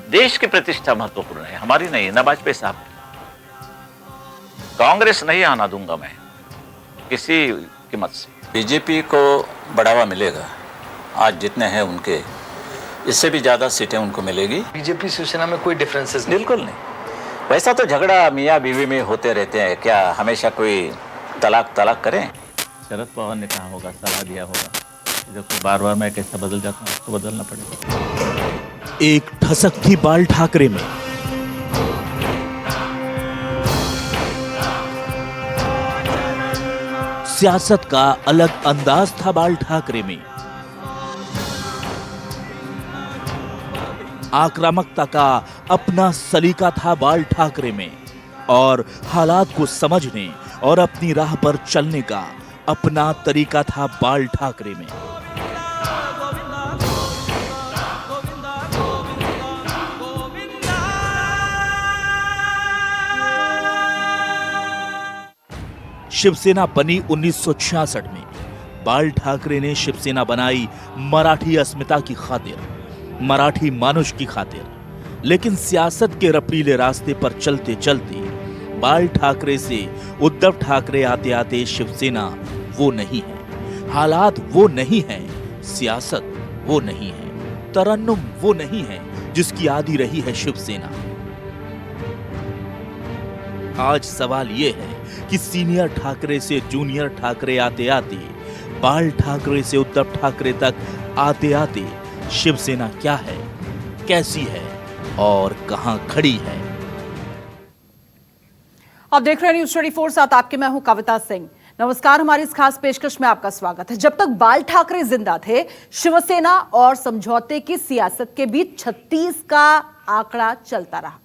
देश की प्रतिष्ठा महत्वपूर्ण है, हमारी नहीं, ना वाजपेयी साहब। कांग्रेस नहीं आना दूंगा मैं किसी कीमत से। बीजेपी को बढ़ावा मिलेगा, आज जितने हैं उनके इससे भी ज्यादा सीटें उनको मिलेगी। बीजेपी शिवसेना में कोई डिफरेंसेस नहीं? बिल्कुल नहीं। वैसा तो झगड़ा मियाँ बीवी में होते रहते हैं, क्या हमेशा कोई तलाक करें? शरद पवार ने कहा होगा, सलाह दिया होगा, देखो बार बार मैं कैसा बदल जाता हूँ, उसको बदलना पड़ेगा। एक ठसक थी बाल ठाकरे में, सियासत का अलग अंदाज था बाल ठाकरे में, आक्रामकता का अपना सलीका था बाल ठाकरे में, और हालात को समझने और अपनी राह पर चलने का अपना तरीका था बाल ठाकरे में। शिवसेना बनी 1966 में। बाल ठाकरे ने शिवसेना बनाई मराठी अस्मिता की खातिर, मराठी मानुष की खातिर। लेकिन सियासत के रपीले रास्ते पर चलते चलते बाल ठाकरे से उद्धव ठाकरे आते आते शिवसेना वो नहीं है, हालात वो नहीं है, सियासत वो नहीं है, तरन्नुम वो नहीं है जिसकी आदि रही है शिवसेना। आज सवाल ये है कि सीनियर ठाकरे से जूनियर ठाकरे आते आते, बाल ठाकरे से उद्धव ठाकरे तक आते आते शिवसेना क्या है, कैसी है और कहां खड़ी है। आप देख रहे हैं न्यूज़ 24, साथ आपके मैं हूं कविता सिंह। नमस्कार, हमारी इस खास पेशकश में आपका स्वागत है। जब तक बाल ठाकरे जिंदा थे, शिवसेना और समझौते की सियासत के बीच 36 का आंकड़ा चलता रहा।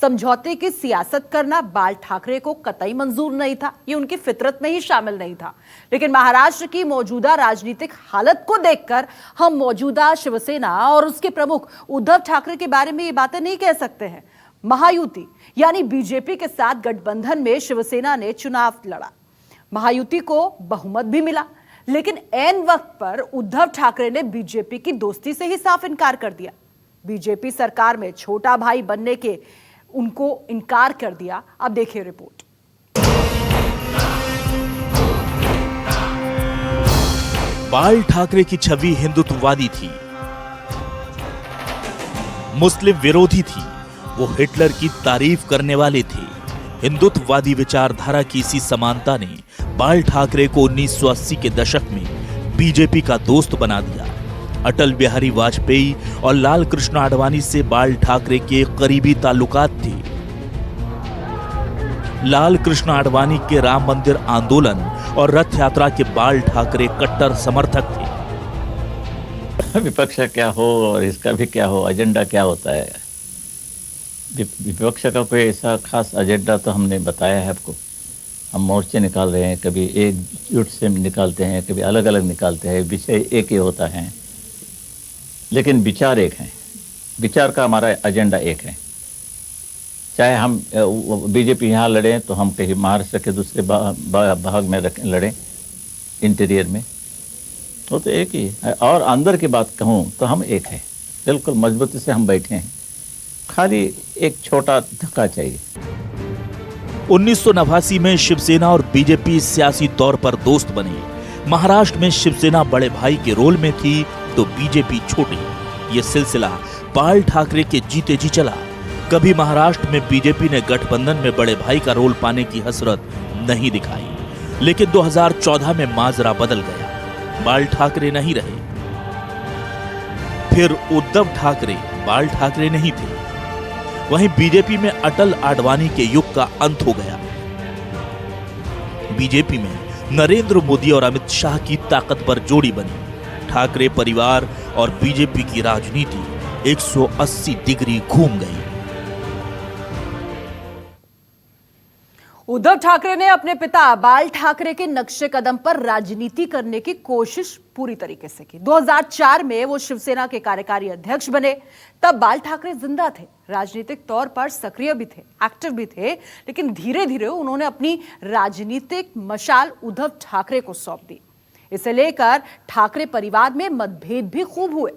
समझौते की सियासत करना बाल ठाकरे को कतई मंजूर नहीं था, ये उनकी फितरत में ही शामिल नहीं था। लेकिन महाराष्ट्र की मौजूदा राजनीतिक हालत को देखकर हम मौजूदा शिवसेना और उसके प्रमुख उद्धव ठाकरे के बारे में ये बातें नहीं कह सकते हैं। महायुति यानी बीजेपी के साथ गठबंधन में शिवसेना ने चुनाव लड़ा, महायुति को बहुमत भी मिला, लेकिन ऐन वक्त पर उद्धव ठाकरे ने बीजेपी की दोस्ती से ही साफ इनकार कर दिया। बीजेपी सरकार में छोटा भाई बनने के उनको इनकार कर दिया। अब देखिए रिपोर्ट। बाल ठाकरे की छवि हिंदुत्ववादी थी, मुस्लिम विरोधी थी, वो हिटलर की तारीफ करने वाले थे। हिंदुत्ववादी विचारधारा की इसी समानता ने बाल ठाकरे को 1980 के दशक में बीजेपी का दोस्त बना दिया। अटल बिहारी वाजपेयी और लाल कृष्ण आडवाणी से बाल ठाकरे के करीबी ताल्लुकात थे। लाल कृष्ण आडवाणी के राम मंदिर आंदोलन और रथ यात्रा के बाल ठाकरे कट्टर समर्थक थे। विपक्ष क्या हो और इसका भी क्या हो, एजेंडा क्या होता है। विपक्ष का कोई ऐसा खास एजेंडा तो हमने बताया है आपको। हम मोर्चे निकाल रहे हैं, कभी एकजुट से निकालते हैं, कभी अलग अलग निकालते हैं, विषय एक ही होता है, लेकिन विचार एक हैं। विचार का हमारा एजेंडा एक है। चाहे हम बीजेपी यहाँ लड़ें तो हम कहीं महाराष्ट्र के दूसरे भाग में लड़ें, इंटीरियर में, तो एक ही है। और अंदर की बात कहूँ तो हम एक हैं, बिल्कुल मजबूती से हम बैठे हैं, खाली एक छोटा धक्का चाहिए। 1989 में शिवसेना और बीजेपी सियासी तौर पर दोस्त बने। महाराष्ट्र में शिवसेना बड़े भाई के रोल में थी तो बीजेपी छोटी। ये सिलसिला बाल ठाकरे के जीते जी चला। कभी महाराष्ट्र में बीजेपी ने गठबंधन में बड़े भाई का रोल पाने की हसरत नहीं दिखाई, लेकिन 2014 में माजरा बदल गया, बाल ठाकरे नहीं रहे। फिर उद्धव ठाकरे बाल ठाकरे नहीं थे। वहीं बीजेपी में अटल आडवाणी के युग का अंत हो गया। बीजेपी में नरेंद्र मोदी और अमित शाह की ताकतवर जोड़ी बनी। ठाकरे परिवार और बीजेपी की राजनीति 180 डिग्री घूम गई। उद्धव ठाकरे ने अपने पिता बाल ठाकरे के नक्शे कदम पर राजनीति करने की कोशिश पूरी तरीके से की। 2004 में वो शिवसेना के कार्यकारी अध्यक्ष बने। तब बाल ठाकरे जिंदा थे, राजनीतिक तौर पर सक्रिय भी थे, एक्टिव भी थे, लेकिन धीरे धीरे उन्होंने अपनी राजनीतिक मशाल उद्धव ठाकरे को सौंप दी। इसे लेकर ठाकरे परिवार में मतभेद भी खूब हुए।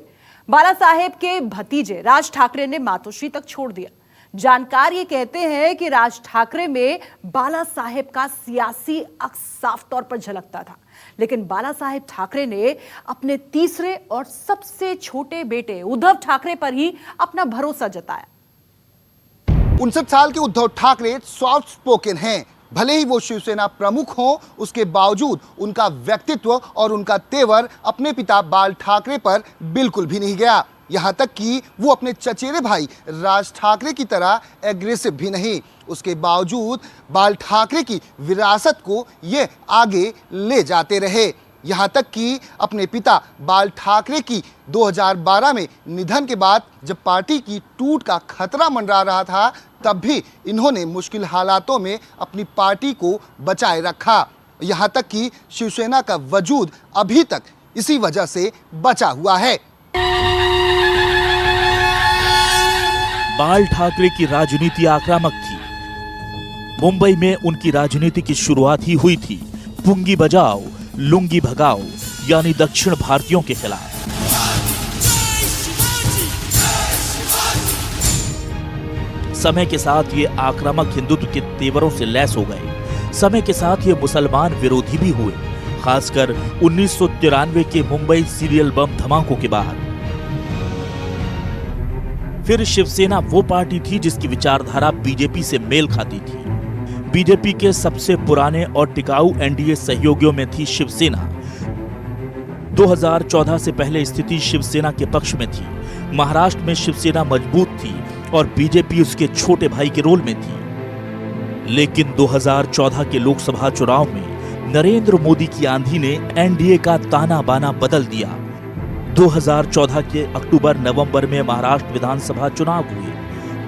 बाला साहेब के भतीजे राज ठाकरे ने मातोश्री तक छोड़ दिया। जानकार ये कहते हैं कि राज ठाकरे में बाला साहेब का सियासी अक्स साफ तौर पर झलकता था, लेकिन बाला साहेब ठाकरे ने अपने तीसरे और सबसे छोटे बेटे उद्धव ठाकरे पर ही अपना भरोसा जताया। 59 साल के उद्धव ठाकरे सॉफ्ट स्पोकन हैं। भले ही वो शिवसेना प्रमुख हों, उसके बावजूद उनका व्यक्तित्व और उनका तेवर अपने पिता बाल ठाकरे पर बिल्कुल भी नहीं गया। यहाँ तक कि वो अपने चचेरे भाई राज ठाकरे की तरह एग्रेसिव भी नहीं। उसके बावजूद बाल ठाकरे की विरासत को ये आगे ले जाते रहे। यहाँ तक कि अपने पिता बाल ठाकरे की 2012 में निधन के बाद जब पार्टी की टूट का खतरा मंडरा रहा था, तब भी इन्होंने मुश्किल हालातों में अपनी पार्टी को बचाए रखा। यहाँ तक कि शिवसेना का वजूद अभी तक इसी वजह से बचा हुआ है। बाल ठाकरे की राजनीति आक्रामक थी। मुंबई में उनकी राजनीति की शुरुआत ही हुई थी पुंगी बजाओ लुंगी भगाओ यानी दक्षिण भारतीयों के खिलाफ। समय के साथ ये आक्रामक हिंदुत्व के तेवरों से लैस हो गए। समय के साथ ये मुसलमान विरोधी भी हुए, खासकर 1993 के मुंबई सीरियल बम धमाकों के बाद। फिर शिवसेना वो पार्टी थी जिसकी विचारधारा बीजेपी से मेल खाती थी। बीजेपी के सबसे पुराने और टिकाऊ एनडीए सहयोगियों में थी शिवसेना। 2014 से पहले स्थिति शिवसेना के पक्ष में थी। महाराष्ट्र में शिवसेना मजबूत थी और बीजेपी उसके छोटे भाई के रोल में थी। लेकिन 2014 के लोकसभा चुनाव में नरेंद्र मोदी की आंधी ने एनडीए का ताना बाना बदल दिया। 2014 के अक्टूबर-नवंबर में महाराष्ट्र विधानसभा चुनाव हुए।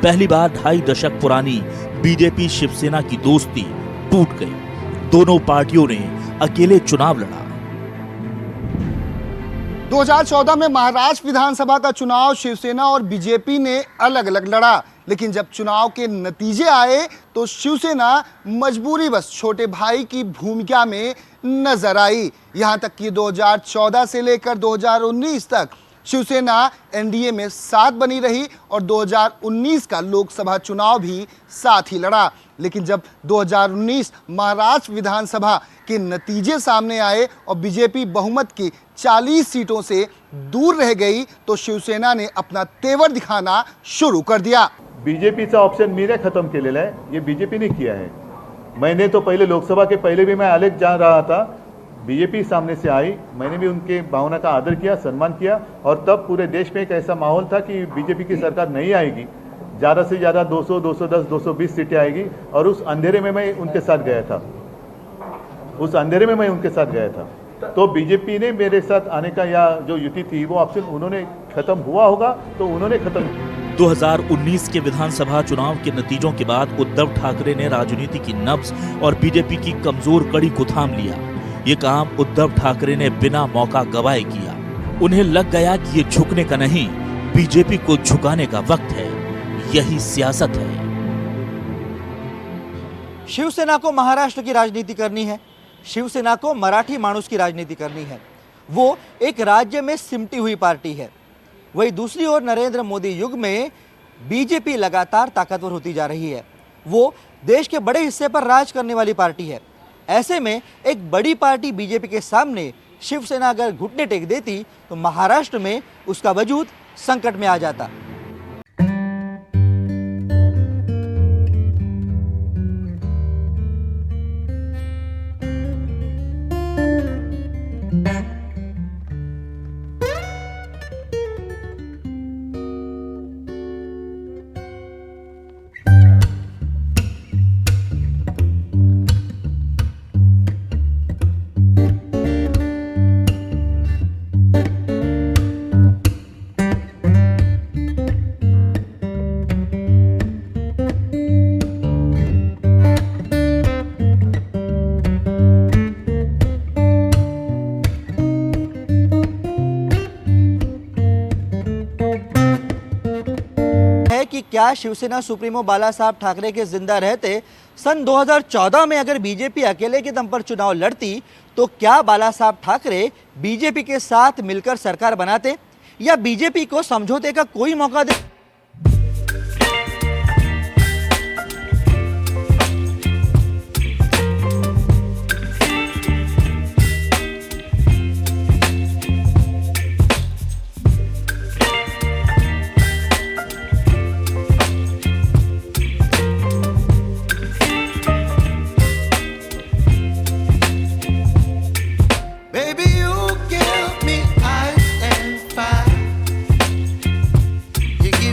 पहली बार 2.5 दशक पुरानी बीजेपी शिवसेना की दोस्ती टूट गई। दोनों पार्टियों ने अकेले चुनाव लड़ा। 2014 में महाराष्ट्र विधानसभा का चुनाव शिवसेना और बीजेपी ने अलग अलग लड़ा, लेकिन जब चुनाव के नतीजे आए तो शिवसेना मजबूरी बस छोटे भाई की भूमिका में नजर आई। यहां तक कि 2014 से लेकर 2019 तक शिवसेना एनडीए में साथ बनी रही और 2019 का लोकसभा चुनाव भी साथ ही लड़ा। लेकिन जब 2019 महाराष्ट्र विधानसभा के नतीजे सामने आए और बीजेपी बहुमत की 40 सीटों से दूर रह गई, तो शिवसेना ने अपना तेवर दिखाना शुरू कर दिया। बीजेपीचा ऑप्शन मीने खत्म केलेला आहे, ये बीजेपीने किया है। मैंने तो पहले लोकसभा के पहले भी मैं अलग जा रहा था, बीजेपी सामने से आई, मैंने भी उनके भावना का आदर किया, सम्मान किया, और तब पूरे देश में एक ऐसा माहौल था कि बीजेपी की सरकार नहीं आएगी, ज़्यादा से ज़्यादा 200, 210, 220 सीटें आएगी, और उस अंधेरे में मैं उनके साथ गया था। उस अंधेरे में मैं उनके साथ गया था। तो बीजेपी ने मेरे साथ आने का या जो युति थी वो ऑप्शन उन्होंने खत्म हुआ होगा तो उन्होंने खत्म। 2019 के विधानसभा चुनाव के नतीजों के बाद उद्धव ठाकरे ने राजनीति की नब्ज और बीजेपी की कमजोर कड़ी को थाम लिया। ये काम उद्धव ठाकरे ने बिना मौका गवाए किया। उन्हें लग गया कि ये झुकने का नहीं, बीजेपी को झुकाने का वक्त है। यही सियासत है। शिवसेना को महाराष्ट्र की राजनीति करनी है, शिवसेना को मराठी माणूस की राजनीति करनी है। वो एक राज्य में सिमटी हुई पार्टी है। वही दूसरी ओर नरेंद्र मोदी युग में बीजेपी लगातार ताकतवर होती जा रही है। वो देश के बड़े हिस्से पर राज करने वाली पार्टी है। ऐसे में एक बड़ी पार्टी बीजेपी के सामने शिवसेना अगर घुटने टेक देती तो महाराष्ट्र में उसका वजूद संकट में आ जाता। कि क्या शिवसेना सुप्रीमो बाला साहब ठाकरे के जिंदा रहते सन 2014 में अगर बीजेपी अकेले के दम पर चुनाव लड़ती तो क्या बाला साहब ठाकरे बीजेपी के साथ मिलकर सरकार बनाते, या बीजेपी को समझौते का कोई मौका दे? Baby, you give me ice and fire. You give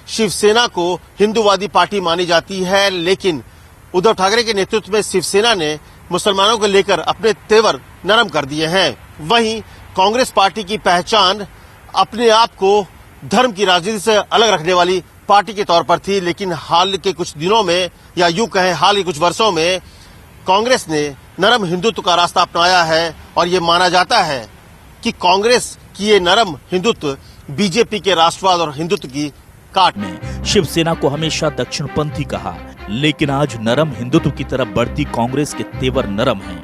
Shiv Sena को हिंदूवादी पार्टी मानी जाती है, लेकिन उद्धव ठाकरे के नेतृत्व में शिवसेना ने मुसलमानों को लेकर अपने तेवर नरम कर दिए हैं। वहीं कांग्रेस पार्टी की पहचान अपने आप को धर्म की राजनीति से अलग रखने वाली पार्टी के तौर पर थी, लेकिन हाल के कुछ दिनों में या यूं कहें हाल के कुछ वर्षों में कांग्रेस ने नरम हिंदुत्व का रास्ता अपनाया है और ये माना जाता है कि कांग्रेस की ये नरम हिंदुत्व बीजेपी के राष्ट्रवाद और हिंदुत्व की काट में शिवसेना को हमेशा दक्षिणपंथी कहा, लेकिन आज नरम हिंदुत्व की तरफ बढ़ती कांग्रेस के तेवर नरम हैं।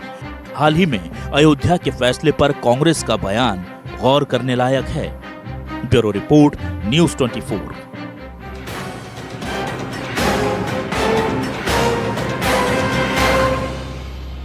हाल ही में अयोध्या के फैसले पर कांग्रेस का बयान गौर करने लायक है। Bureau report, news 24।